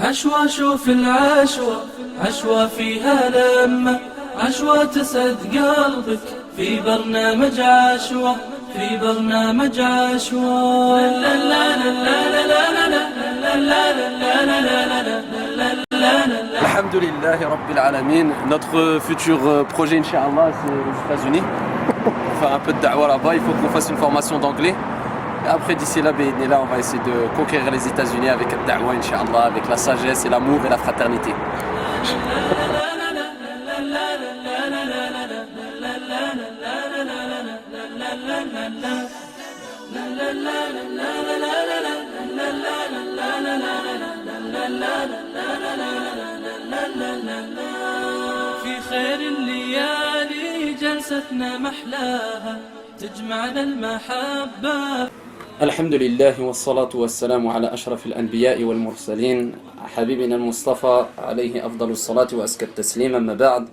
عشوة شوف العشوة، عشوة فيها لمة، عشوة تسعد قلبك في برنامج عشوة، في برنامج عشوة. لا لا لا لا لا لا لا لا لا لا لا لا لا. Alhamdulillah Rabbil Alamin. Notre futur projet, Inch'Allah, c'est aux États-Unis. Pour faire un peu de da'wah là-bas, il faut qu'on fasse une formation d'anglais. Et après, d'ici là, on va essayer de conquérir les États-Unis avec le da'wah, Inch'Allah, avec la sagesse et l'amour et la fraternité. في خير الليالي جلستنا محلاها تجمعنا المحبة. الحمد لله والصلاة والسلام على أشرف الأنبياء والمرسلين حبيبنا المصطفى عليه أفضل الصلاة وأزكى التسليم أما بعد.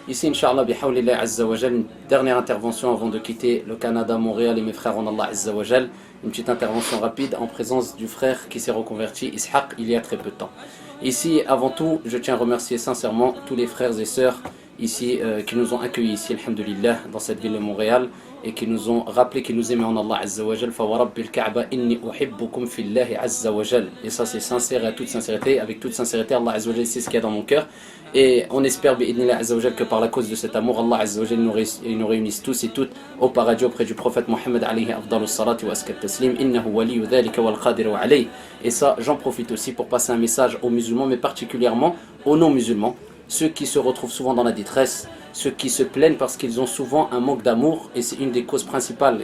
Ici, Inch'Allah, bihaoulillah Azza wa Jal, une dernière intervention avant de quitter le Canada, Montréal et mes frères en Allah Azza wa Jal. Une petite intervention rapide en présence du frère qui s'est reconverti, Ishaq, il y a très peu de temps. Ici, avant tout, je tiens à remercier sincèrement tous les frères et sœurs ici qui nous ont accueillis ici, alhamdulillah, dans cette ville de Montréal et qui nous ont rappelé qu'ils nous aimaient en Allah Azza wa Jal. Fa wa rabbil Ka'ba inni uhibbukum fillahi Azza wa Jal. Et ça, c'est sincère et à toute sincérité. Avec toute sincérité, Allah Azza wa Jal sait ce qu'il y a dans mon cœur. Et on espère bi'idnillah Azza wa Jal que par la cause de cet amour, Allah Azza wa Jal nous réunisse tous et toutes au paradis auprès du prophète Mohammed alayhi afdalus salati wa askat taslim. Innahu waliyu dhalika wal qadiru alayh. Et ça, j'en profite aussi pour passer un message aux musulmans, mais particulièrement aux non-musulmans. Ceux qui se retrouvent souvent dans la détresse, ceux qui se plaignent parce qu'ils ont souvent un manque d'amour, et c'est une des causes principales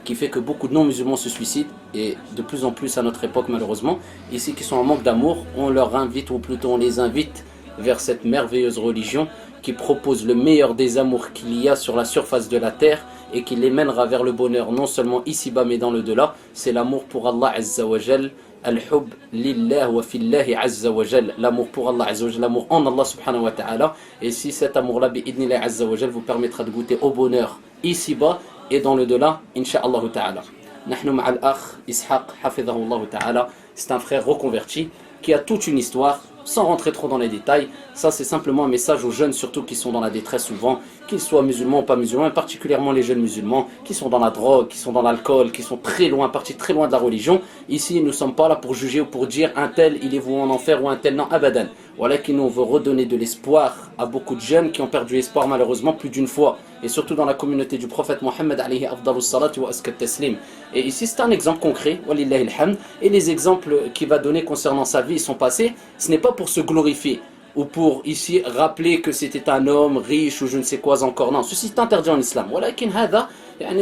qui fait que beaucoup de non-musulmans se suicident, et de plus en plus à notre époque malheureusement. Ici qui sont en manque d'amour, on leur invite, ou plutôt on les invite vers cette merveilleuse religion qui propose le meilleur des amours qu'il y a sur la surface de la terre et qui les mènera vers le bonheur non seulement ici-bas mais dans le delà. C'est l'amour pour Allah Azza wa Jal. Al-hub lillah wa fillahi azza wa jal. L'amour pour Allah azza wa jal, l'amour en Allah subhanahu wa ta'ala. Et si cet amour-là, bi'idnillah azza wa jal, vous permettra de goûter au bonheur ici-bas et dans le delà, insha'Allah ta'ala. Nahnu ma'al akh Ishaq, hafidhahullah ta'ala. C'est un frère reconverti qui a toute une histoire, sans rentrer trop dans les détails. Ça, c'est simplement un message aux jeunes, surtout qui sont dans la détresse souvent, qu'ils soient musulmans ou pas musulmans, et particulièrement les jeunes musulmans, qui sont dans la drogue, qui sont dans l'alcool, qui sont très loin, partis très loin de la religion. Ici, nous ne sommes pas là pour juger ou pour dire un tel, il est voué en enfer ou un tel, non, abadan. Voilà qui nous veut redonner de l'espoir à beaucoup de jeunes qui ont perdu espoir malheureusement plus d'une fois. Et surtout dans la communauté du prophète Mohammed alayhi afdalus salati wa askat taslim. Et ici, c'est un exemple concret, walillahi alhamd. Et les exemples qu'il va donner concernant sa vie et son passé, ce n'est pas pour se glorifier ou pour ici rappeler que c'était un homme riche ou je ne sais quoi encore. Non, ceci est interdit en islam.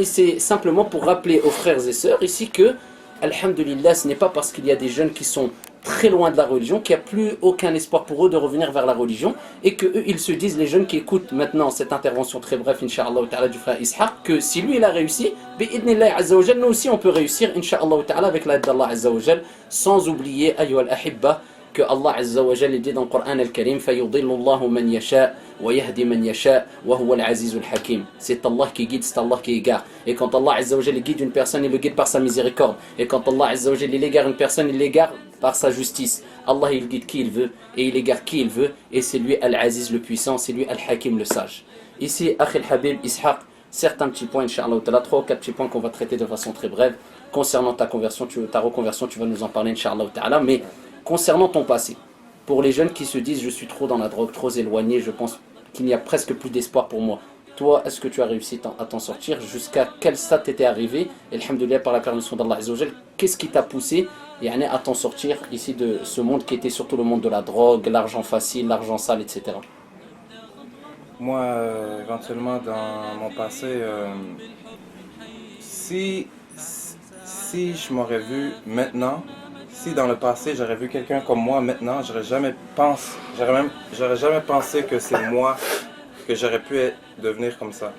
C'est simplement pour rappeler aux frères et sœurs ici que, alhamdulillah, ce n'est pas parce qu'il y a des jeunes qui sont très loin de la religion qu'il n'y a plus aucun espoir pour eux de revenir vers la religion et que eux, ils se disent, les jeunes qui écoutent maintenant cette intervention très brève, incha'Allah ta'ala, du frère Ishaq, que si lui il a réussi, bi'idnillah azza wa jal, nous aussi on peut réussir, incha'Allah ta'ala, avec l'aide d'Allah azza wa jal, sans oublier, ayyuhal ahibba, que Allah Azza wa Jalla dit dans le Coran al-Karim فَيُضِلُّ اللَّهُ مَنْ يَشَاءُ وَيَهْدِي مَنْ يَشَاءُ وَهُوَ الْعَزِيزُ الْحَكِيمُ. C'est Allah qui guide, c'est Allah qui égare. Et quand Allah Azza wa Jalla guide une personne, il le guide par sa miséricorde. Et quand Allah Azza wa Jalla égare une personne, il l'égare par sa justice. Allah il guide qui il veut et il égare qui il veut. Et c'est lui Al-Aziz le puissant, c'est lui Al-Hakim le sage. Ici, Akh al-Habib Ishaq, certains petits points, Inch'Allah, 3 ou 4 petits points qu'on va traiter de façon très brève. Concernant ta reconversion, tu vas nous en parler, Inch'Allah ta'ala. Mais concernant ton passé, pour les jeunes qui se disent je suis trop dans la drogue, trop éloigné, je pense qu'il n'y a presque plus d'espoir pour moi. Toi, est-ce que tu as réussi à t'en sortir? Jusqu'à quel stade t'étais arrivé? Et alhamdulillah, par la permission d'Allah Azza wa Jal, qu'est-ce qui t'a poussé à t'en sortir ici de ce monde qui était surtout le monde de la drogue, l'argent facile, l'argent sale, etc. Moi, éventuellement, dans mon passé, si je m'aurais vu maintenant, si dans le passé j'aurais vu quelqu'un comme moi maintenant, j'aurais jamais pensé que c'est moi que j'aurais pu devenir comme ça.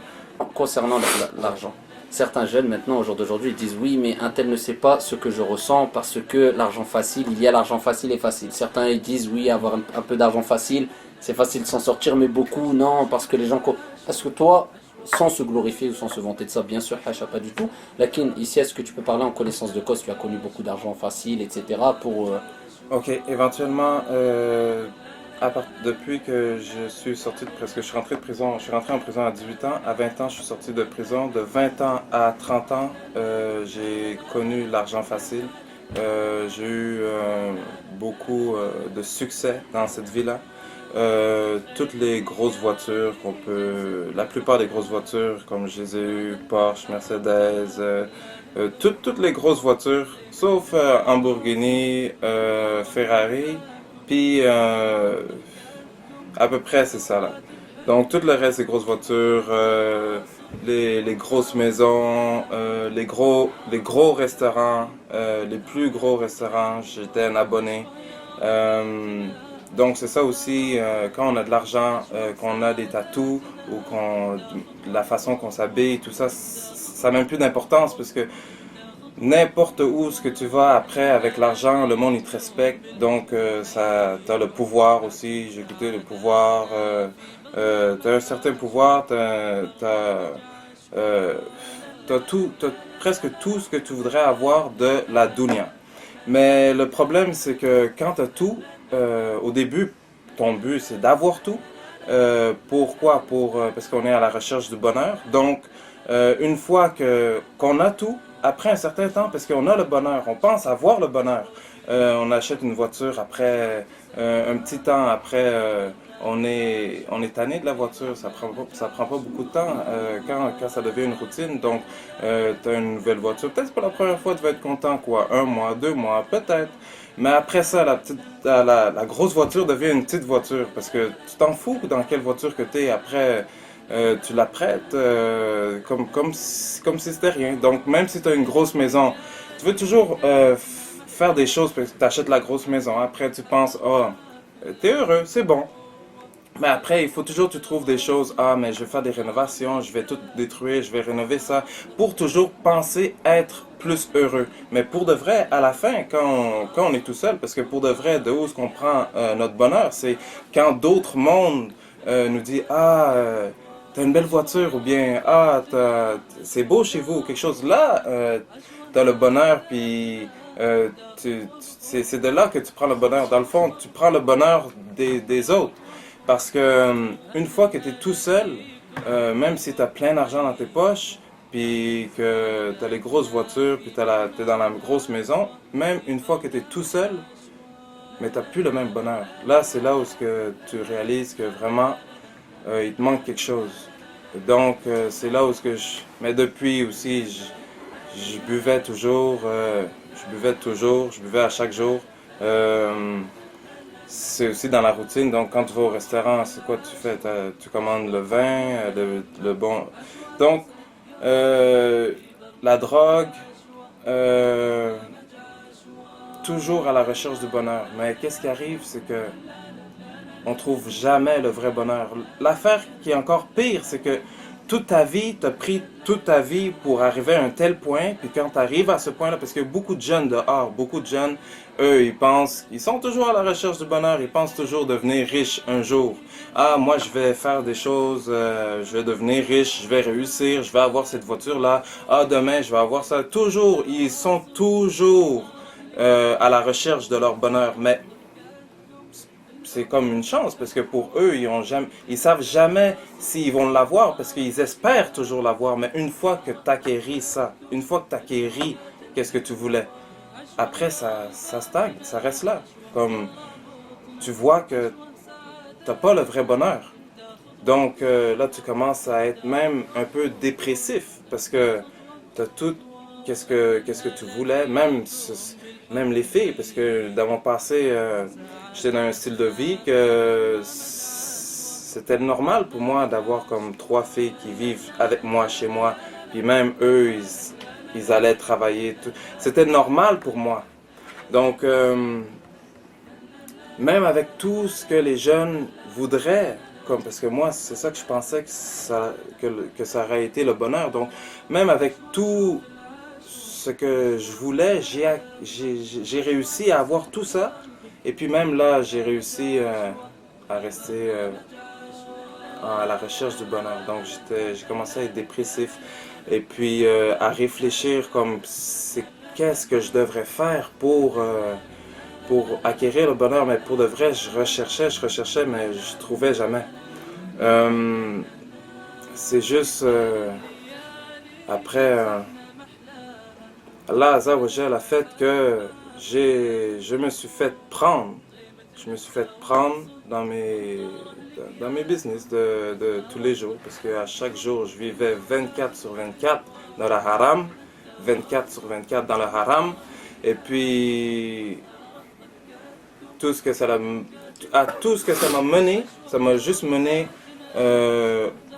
Concernant l'argent, certains jeunes maintenant au jour d'aujourd'hui ils disent oui mais un tel ne sait pas ce que je ressens parce que l'argent facile, il y a l'argent facile et facile. Certains ils disent oui avoir un peu d'argent facile, c'est facile de s'en sortir, mais beaucoup non parce que les gens... Est-ce que toi, sans se glorifier ou sans se vanter de ça, bien sûr, hacha, pas du tout. Lakin, ici, est-ce que tu peux parler en connaissance de cause? Tu as connu beaucoup d'argent facile, etc. Ok, éventuellement, depuis que je suis sorti de prison, parce que je suis rentré de prison, je suis rentré en prison à 18 ans, à 20 ans, je suis sorti de prison, de 20 ans à 30 ans, j'ai connu l'argent facile. J'ai eu beaucoup de succès dans cette vie-là. Toutes les grosses voitures la plupart des grosses voitures, comme je les ai eues, Porsche, Mercedes, toutes les grosses voitures, sauf Lamborghini, Ferrari, puis à peu près c'est ça là. Donc tout le reste des grosses voitures, les grosses maisons, les gros restaurants, les plus gros restaurants, j'étais un abonné. Euh, donc c'est ça aussi, quand on a de l'argent, qu'on a des tatous ou la façon qu'on s'habille, tout ça, ça n'a même plus d'importance parce que n'importe où ce que tu vas après avec l'argent, le monde il te respecte. Donc t'as le pouvoir aussi. J'ai écouté le pouvoir. T'as un certain pouvoir. Euh, t'as presque tout ce que tu voudrais avoir de la dunya. Mais le problème c'est que quand t'as tout, au début, ton but c'est d'avoir tout. Pourquoi? Parce qu'on est à la recherche du bonheur. Donc une fois qu'on a tout, après un certain temps, parce qu'on a le bonheur, on pense avoir le bonheur. On achète une voiture après un petit temps après, on est tanné de la voiture. Ça prend pas beaucoup de temps quand ça devient une routine. Donc, tu as une nouvelle voiture. Peut-être pour la première fois, tu vas être content, quoi, 1 mois, 2 mois, peut-être. Mais après ça, la grosse voiture devient une petite voiture parce que tu t'en fous dans quelle voiture que tu es après. Tu la prêtes comme si c'était rien. Donc, même si tu as une grosse maison, tu veux toujours faire des choses parce que tu achètes la grosse maison. Après, tu penses, oh, t'es heureux, c'est bon. Mais après, il faut toujours que tu trouves des choses. Ah, mais je vais faire des rénovations, je vais tout détruire, je vais rénover ça. Pour toujours penser être plus heureux. Mais pour de vrai, à la fin, quand on est tout seul, parce que pour de vrai, de où est-ce qu'on prend notre bonheur, c'est quand d'autres mondes nous disent, ah, t'as une belle voiture, ou bien, ah, c'est beau chez vous, ou quelque chose. Là, t'as le bonheur, puis c'est de là que tu prends le bonheur. Dans le fond, tu prends le bonheur des autres. Parce que une fois que tu es tout seul, même si tu as plein d'argent dans tes poches, puis que tu as les grosses voitures, puis tu es dans la grosse maison, même une fois que tu es tout seul, mais tu n'as plus le même bonheur. Là, c'est là où ce que tu réalises que vraiment, il te manque quelque chose. Donc, c'est là où ce que je... Mais depuis aussi, je buvais toujours, je buvais à chaque jour. C'est aussi dans la routine. Donc, quand tu vas au restaurant, c'est quoi tu fais? Tu commandes le vin, le bon. Donc, la drogue, euh, toujours à la recherche du bonheur. Mais qu'est-ce qui arrive, c'est que on trouve jamais le vrai bonheur. L'affaire qui est encore pire, c'est que toute ta vie, t'as pris toute ta vie pour arriver à un tel point, puis quand tu arrives à ce point-là, parce que beaucoup de jeunes dehors, beaucoup de jeunes, eux, ils sont toujours à la recherche du bonheur, ils pensent toujours devenir riches un jour. Ah, moi, je vais faire des choses, je vais devenir riche, je vais réussir, je vais avoir cette voiture-là. Ah, demain, je vais avoir ça. Toujours, ils sont toujours à la recherche de leur bonheur, mais c'est comme une chance parce que pour eux, ils savent jamais s'ils vont l'avoir parce qu'ils espèrent toujours l'avoir. Mais une fois que tu acquéris ça, une fois que tu acquéris qu'est-ce que tu voulais, après ça stagne, ça reste là. Comme tu vois que t'as pas le vrai bonheur. Donc là, tu commences à être même un peu dépressif parce que t'as tout qu'est-ce que tu voulais, même les filles, parce que dans mon passé, j'étais dans un style de vie que c'était normal pour moi d'avoir comme 3 filles qui vivent avec moi chez moi, puis même eux, ils allaient travailler. C'était normal pour moi. Donc, même avec tout ce que les jeunes voudraient, comme parce que moi, c'est ça que je pensais que ça aurait été le bonheur. Donc, même avec tout ce que je voulais, j'ai réussi à avoir tout ça. Et puis même là, j'ai réussi à rester à la recherche du bonheur. Donc j'ai commencé à être dépressif. Et puis à réfléchir comme qu'est-ce que je devrais faire pour acquérir le bonheur, mais pour de vrai, je recherchais, mais je trouvais jamais. C'est juste après Allah Azza wa Jal a fait que je me suis fait prendre. Je me suis fait prendre dans mes business de tous les jours, parce qu'à chaque jour, je vivais 24 sur 24 dans le haram, 24 sur 24 dans le haram, et puis tout ce que ça m'a mené, ça m'a juste mené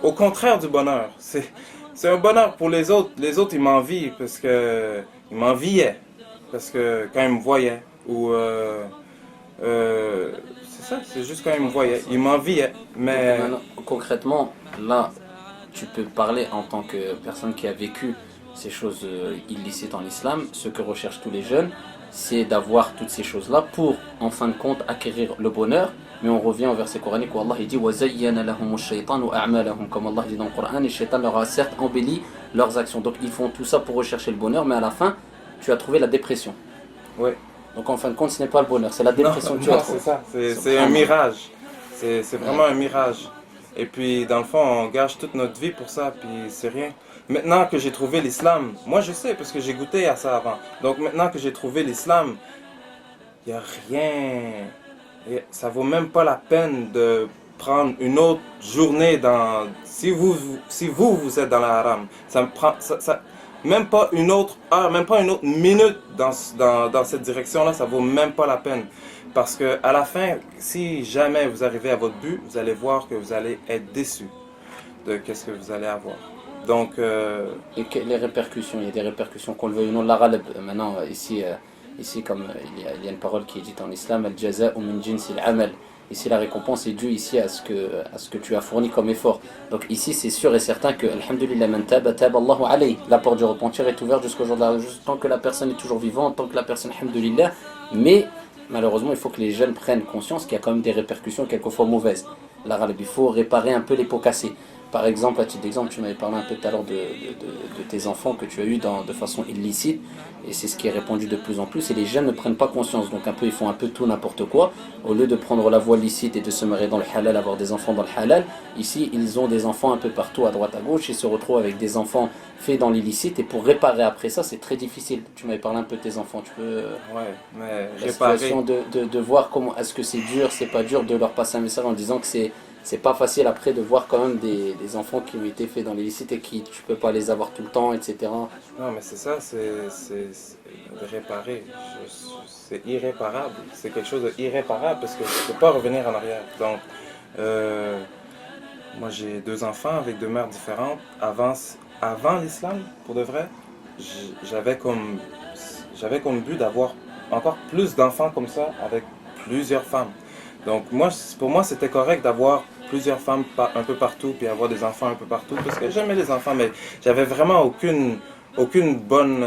au contraire du bonheur. C'est un bonheur pour les autres. Les autres, ils m'envient parce que ils m'enviaient, parce que quand ils me voyaient, ou c'est ça, c'est juste quand ils me voyaient, ils m'enviaient. Mais Maintenant, concrètement, là, tu peux parler en tant que personne qui a vécu ces choses illicites en islam. Ce que recherchent tous les jeunes, c'est d'avoir toutes ces choses-là pour, en fin de compte, acquérir le bonheur. Mais on revient au verset coranique où Allah il dit وَزَيَّنَ لَهُمُ الشَّيْطَانُ أَعْمَالَهُم. Comme Allah dit dans le Coran, et Shaitan leur a certes embelli leurs actions. Donc ils font tout ça pour rechercher le bonheur, mais à la fin, tu as trouvé la dépression. oui. Donc en fin de compte, ce n'est pas le bonheur, c'est la dépression que tu as C'est trouvé. ça, c'est un mirage. C'est vraiment un mirage. Et puis, dans le fond, on gâche toute notre vie pour ça, puis c'est rien. Maintenant que j'ai trouvé l'islam, moi je sais, parce que j'ai goûté à ça avant. Donc maintenant que j'ai trouvé l'islam, il n'y a rien. Ça vaut même pas la peine de prendre une autre journée dans... Si vous êtes dans la haram, ça me prend... même pas une autre heure, même pas une autre minute dans cette direction-là, ça vaut même pas la peine. Parce que à la fin, si jamais vous arrivez à votre but, vous allez voir que vous allez être déçu de qu'est-ce que vous allez avoir. Donc, Et les répercussions, il y a des répercussions qu'on le veuille ou non. L'arabe, maintenant, ici comme il y a une parole qui est dite en islam, al-jaza'u min jinsi al-amal. Ici, la récompense est due ici à ce que tu as fourni comme effort. Donc ici, c'est sûr et certain que, alhamdulillah, man taba, taba Allahu alayhi. La porte du repentir est ouverte jusqu'au jour de la justice, tant que la personne est toujours vivante, tant que la personne, alhamdulillah. Mais, malheureusement, il faut que les jeunes prennent conscience qu'il y a quand même des répercussions quelquefois mauvaises. L'arabe, il faut réparer un peu les pots cassés. Par exemple, à titre d'exemple, tu m'avais parlé un peu tout à l'heure de tes enfants que tu as eus de façon illicite, et c'est ce qui est répandu de plus en plus, et les jeunes ne prennent pas conscience, donc ils font un peu tout n'importe quoi, au lieu de prendre la voie licite et de se marier dans le halal, avoir des enfants dans le halal, ici ils ont des enfants un peu partout, à droite à gauche, ils se retrouvent avec des enfants faits dans l'illicite, et pour réparer après ça, c'est très difficile. Tu m'avais parlé un peu de tes enfants, tu peux... ouais, mais la réparer... situation de voir comment, est-ce que c'est dur, c'est pas dur, de leur passer un message en disant que c'est pas facile après de voir quand même des enfants qui ont été faits dans l'illicite et qui tu peux pas les avoir tout le temps, etc. Non, mais c'est ça, c'est de réparer. C'est irréparable. C'est quelque chose d'irréparable parce que je ne peux pas revenir en arrière. Donc, moi j'ai 2 enfants avec 2 mères différentes. Avant l'islam, pour de vrai, j'avais comme but d'avoir encore plus d'enfants comme ça avec plusieurs femmes. Donc pour moi c'était correct d'avoir plusieurs femmes un peu partout puis avoir des enfants un peu partout parce que j'aimais les enfants, mais j'avais vraiment aucune bonne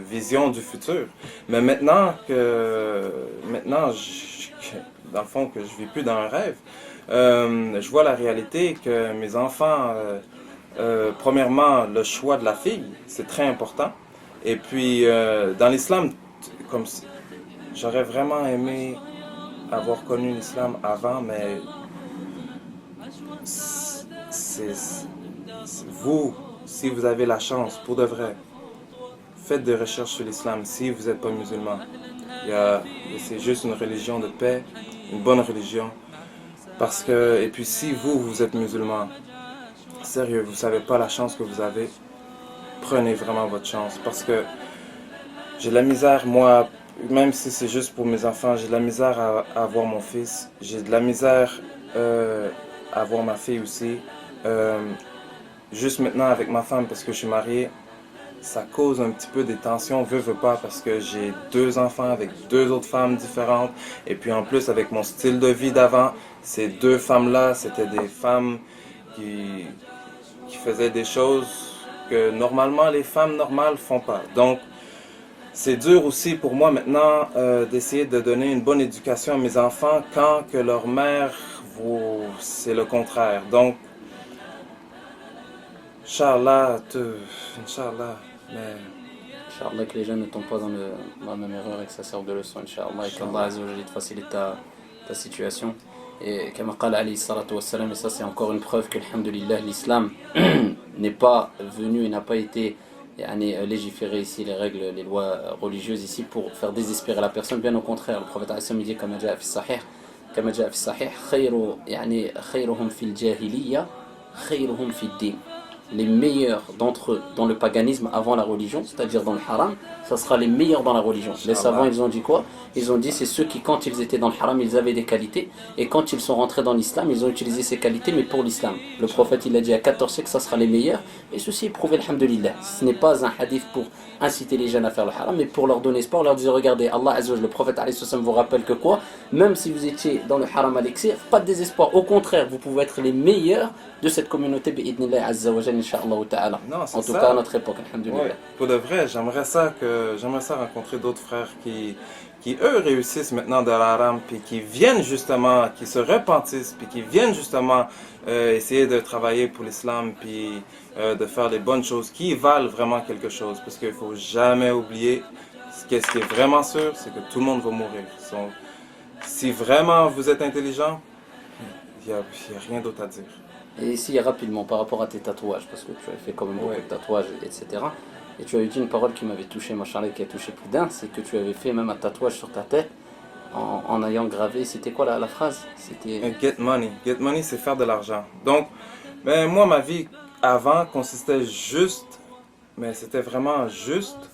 vision du futur. Mais maintenant, dans le fond, que je vis plus dans un rêve, je vois la réalité que mes enfants, premièrement, le choix de la fille, c'est très important. Et puis, dans l'islam, comme j'aurais vraiment aimé avoir connu l'islam avant, mais vous, si vous avez la chance, pour de vrai, faites des recherches sur l'islam si vous n'êtes pas musulman. C'est juste une religion de paix, une bonne religion. Et puis si vous êtes musulman, sérieux, vous ne savez pas la chance que vous avez, prenez vraiment votre chance. Parce que j'ai de la misère, moi, même si c'est juste pour mes enfants, j'ai de la misère à avoir mon fils. J'ai de la misère à avoir ma fille aussi. Juste maintenant avec ma femme, parce que je suis marié, ça cause un petit peu des tensions, veux pas, parce que j'ai 2 enfants avec 2 autres femmes différentes. Et puis en plus, avec mon style de vie d'avant, ces 2 femmes-là, c'était des femmes qui faisaient des choses que normalement les femmes normales font pas. Donc, c'est dur aussi pour moi maintenant d'essayer de donner une bonne éducation à mes enfants quand que leur mère, c'est le contraire. Donc, Inch'Allah, mais Inch'Allah que les gens ne tombent pas dans la même erreur et que ça serve de leçon, Inch'Allah, et qu'Allah Azza wa Jalla te facilite ta situation. Et comme qala alayhi salatu wassalam, et ça c'est encore une preuve que, alhamdulillah, l'islam n'est pas venu et n'a pas été légiféré ici, les règles, les lois religieuses ici pour faire désespérer la personne. Bien au contraire, le prophète alayhi salam dit comme jaa fi sahih, khayruhum fil jahiliya, khayruhum fid din. Les meilleurs d'entre eux dans le paganisme avant la religion, c'est-à-dire dans le haram, ça sera les meilleurs dans la religion. Les savants, ils ont dit quoi? Ils ont dit c'est ceux qui, quand ils étaient dans le haram, ils avaient des qualités, et quand ils sont rentrés dans l'islam, ils ont utilisé ces qualités, mais pour l'islam. Le prophète, il a dit à 14 siècles, ça sera les meilleurs, et ceci est prouvé, alhamdulillah. Ce n'est pas un hadith pour inciter les jeunes à faire le haram, mais pour leur donner espoir, leur dire, regardez, Allah Azza wa Jalla, le prophète alayhi salam vous rappelle que quoi? Même si vous étiez dans le haram à l'excès, pas de désespoir, au contraire, vous pouvez être les meilleurs de cette communauté, bi'idnillah Azza wa Jalla, Inch'Allah ta'ala. Non, En tout cas, à notre époque, alhamdulillah. Ouais, pour de vrai, j'aimerais ça rencontrer d'autres frères qui eux réussissent maintenant dans l'haram, puis qui viennent justement, qui se repentissent, puis qui viennent justement essayer de travailler pour l'islam, puis de faire les bonnes choses qui valent vraiment quelque chose. Parce qu'il ne faut jamais oublier, ce qui est vraiment sûr, c'est que tout le monde va mourir. Donc, si vraiment vous êtes intelligent, il n'y a rien d'autre à dire. Et ici, rapidement, par rapport à tes tatouages, parce que tu as fait quand même beaucoup de tatouages, etc. Et tu as dit une parole qui m'avait touché, machallah, qui a touché plus d'un, c'est que tu avais fait même un tatouage sur ta tête en ayant gravé, c'était quoi la phrase? C'était Get money. Get money, c'est faire de l'argent. Donc, moi, ma vie avant consistait juste, mais c'était vraiment juste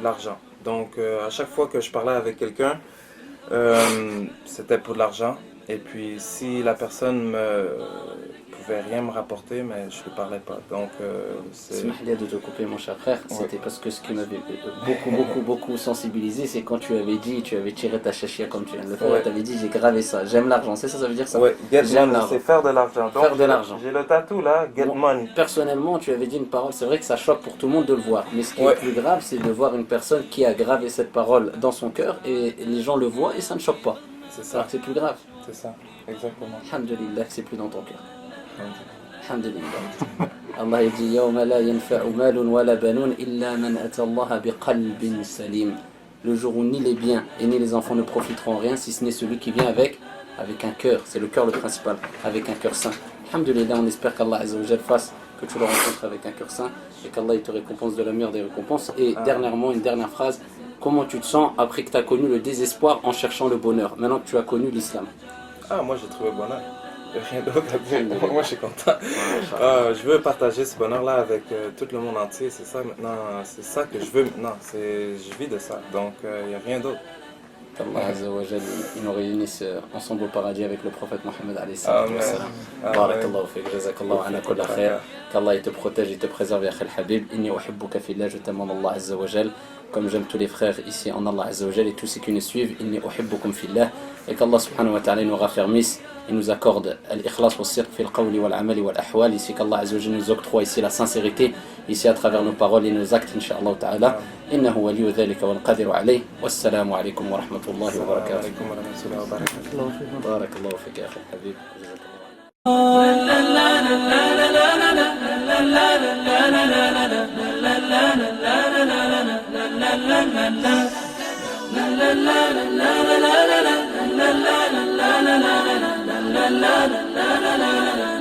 l'argent. Donc, à chaque fois que je parlais avec quelqu'un, c'était pour de l'argent. Et puis, si la personne pouvait rien me rapporter, mais je ne parlais pas. Donc, c'est... Smahlia de te couper, mon cher frère. C'était parce que ce qui m'avait beaucoup sensibilisé, c'est quand tu avais dit, tu avais tiré ta chachia comme tu viens de le faire, tu avais dit, j'ai gravé ça, j'aime l'argent. C'est ça, ça veut dire ça? Ouais, get j'aime money, l'argent. c'est faire de l'argent. Donc, Faire de l'argent. J'ai le tatou là, get money. Personnellement, tu avais dit une parole, c'est vrai que ça choque pour tout le monde de le voir. Mais ce qui est plus grave, c'est de voir une personne qui a gravé cette parole dans son cœur et les gens le voient et ça ne choque pas. C'est ça. Alors c'est plus grave. C'est ça, exactement. Alhamdulillah, c'est plus dans ton cœur. Alhamdulillah. Allah il dit Yawma la yanfa'u malun wa la banun illa man ata Allah biqalbin salim. Le jour où ni les biens et ni les enfants ne profiteront rien si ce n'est celui qui vient avec un cœur. C'est le cœur le principal, avec un cœur saint. Alhamdulillah, on espère qu'Allah Azza wa Jalla fasse que tu le rencontres avec un cœur saint et qu'Allah il te récompense de la meilleure des récompenses. Et dernièrement, une dernière phrase. Comment tu te sens après que tu as connu le désespoir en cherchant le bonheur, maintenant que tu as connu l'islam? Moi j'ai trouvé le bonheur. Il n'y a rien d'autre à dire. Moi je suis content. Je veux partager ce bonheur-là avec tout le monde entier. C'est ça maintenant, c'est ça que je veux maintenant. Je vis de ça. Donc il n'y a rien d'autre. Qu'Allah Azza wa Jal nous réunisse ensemble au paradis avec le prophète Mohammed alayhi salam. Barakallahu fik, jazakallahu ana kulla khair. Qu'Allah il te protège, il te préserve, ya khal habib. Inni uhibbuka fillah, je t'aime en Allah Azza wa Jal. Comme j'aime tous les frères ici en Allah Azza wa Jal et tous ceux qui nous suivent, inni uhibbukum fillah. Et qu'Allah subhanahu wa ta'ala nous raffermisse et nous accorde l'ikhlas wa sirq fil qawli wal amali wal ahwal. Ici qu'Allah Azza wa Jal nous octroie ici la sincérité, ici à travers nos paroles et nos actes, incha'Allah ta'ala. إنه ولي ذلك والقادر عليه والسلام عليكم ورحمة الله وبركاته. بارك الله فيك يا أخي الحبيب. جزاك الله